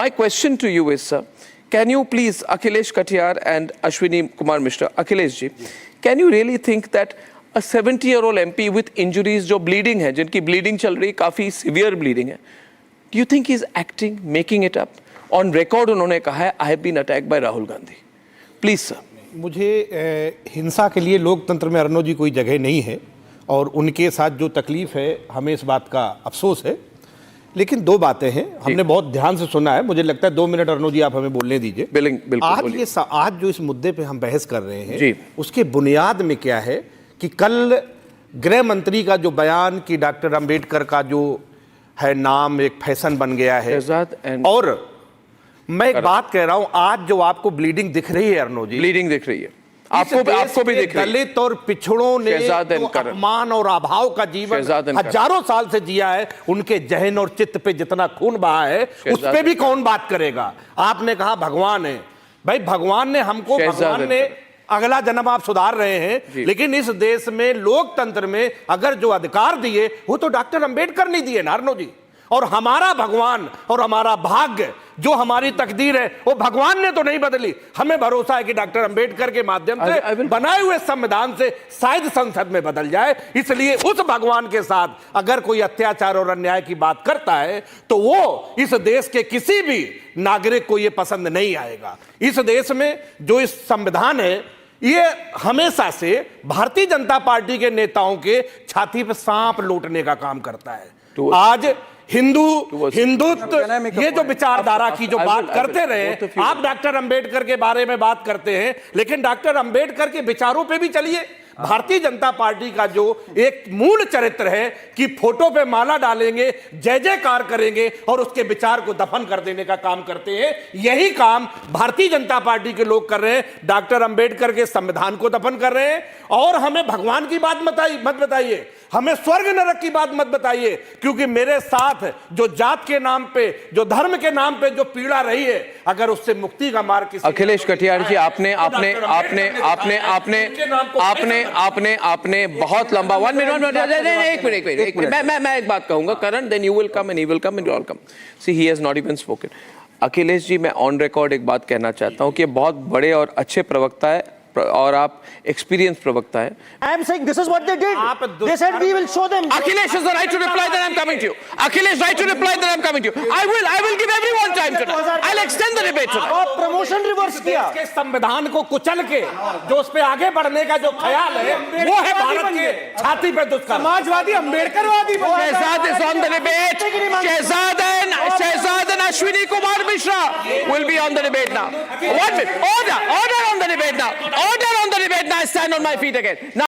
My question to you is, sir, can you please, Akhilesh Katiyar and Ashwini Kumar Mishra, Akhilesh ji, can you really think that a 70-year-old MP with injuries जो bleeding है, जिनकी bleeding चल रही, काफी severe bleeding है, do you think he's acting, making it up? On record उन्होंने कहा है, I have been attacked by Rahul Gandhi. Please, sir. मुझे हिंसा के लिए लोकतंत्र में अर्नो जी कोई जगह नहीं है और उनके साथ जो तकलीफ है हमें इस बात का अफसोस है। लेकिन दो बातें हैं, हमने बहुत ध्यान से सुना है। मुझे लगता है 2 मिनट अर्नो जी आप हमें बोलने दीजिए। आज जो इस मुद्दे पे हम बहस कर रहे हैं उसके बुनियाद में क्या है कि कल गृह मंत्री का जो बयान कि डॉक्टर अंबेडकर का जो है नाम एक फैशन बन गया है, और मैं एक बात कह रहा हूं, आज जो आपको ब्लीडिंग दिख रही है अर्नो जी, ब्लीडिंग दिख रही है, आपको भी दिख रही है। दलित और पिछड़ों ने जो अपमान और अभाव का जीवन हजारों साल से जिया है, उनके जहन और चित्त पे जितना खून बहा है उस पे भी कौन बात करेगा। आपने कहा भगवान है, भाई भगवान ने हमको, भगवान ने अगला जन्म आप सुधार रहे हैं, लेकिन इस देश में लोकतंत्र में अगर जो अधिकार दिए वो तो डॉक्टर अंबेडकर ने दिए ना अर्नो जी। और हमारा भगवान और हमारा भाग्य, जो हमारी तकदीर है, वो भगवान ने तो नहीं बदली। हमें भरोसा है कि डॉक्टर अंबेडकर के माध्यम से बनाए हुए संविधान से शायद संसद में बदल जाए। इसलिए उस भगवान के साथ अगर कोई अत्याचार और अन्याय की बात करता है तो वो इस देश के किसी भी नागरिक को ये पसंद नहीं आएगा। इस देश में जो इस संविधान है ये हमेशा से भारतीय जनता पार्टी के नेताओं के छाती पर सांप लौटने का काम करता है। आज हिंदुत्व ये जो विचारधारा की जो बात करते रहे, आप डॉक्टर अंबेडकर के बारे में बात करते हैं, लेकिन डॉक्टर अंबेडकर के विचारों पे भी चलिए। भारतीय जनता पार्टी का जो एक मूल चरित्र है कि फोटो पे माला डालेंगे, जय जयकार करेंगे और उसके विचार को दफन कर देने का काम करते हैं, यही काम भारतीय जनता पार्टी के लोग कर रहे हैं। डॉक्टर अंबेडकर के संविधान को दफन कर रहे हैं और हमें भगवान की बात मत बताइए, हमें स्वर्ग नरक की बात मत बताइए, क्योंकि मेरे साथ जो जात के नाम पे, जो धर्म के नाम पे जो पीड़ा रही है, अगर उससे मुक्ति का मार्ग किसी। अखिलेश कटियार जी, आपने बहुत लंबा एक मिनट मैं एक बात कहूंगा, Karan, then you will come and he will come and you all come. See he has not even spoken. Akhilesh ji, मैं ऑन रिकॉर्ड एक बात कहना चाहता हूं कि बहुत बड़े और अच्छे प्रवक्ता है और आप एक्सपीरियंस प्रवक्ता है। I am saying this is what they did. They said we will show them. Akhilesh has the right to reply that I am coming to you. Akhilesh right to reply that I am coming to you. I will give everyone time tonight. I'll extend the debate tonight. और promotion reverse किया। के संविधान को कुचल के जो उस पे आगे बढ़ने का जो ख्याल है वो है भारत के छाती पे दुष्कर्म। Samajwadi अम्बेडकरवादी। Shehzad is on the debate. Shehzad and Ashwini Kumar Mishra will be on the debate now. 1 minute. Order on the debate now. Order on the debate now. I stand on my feet again. Now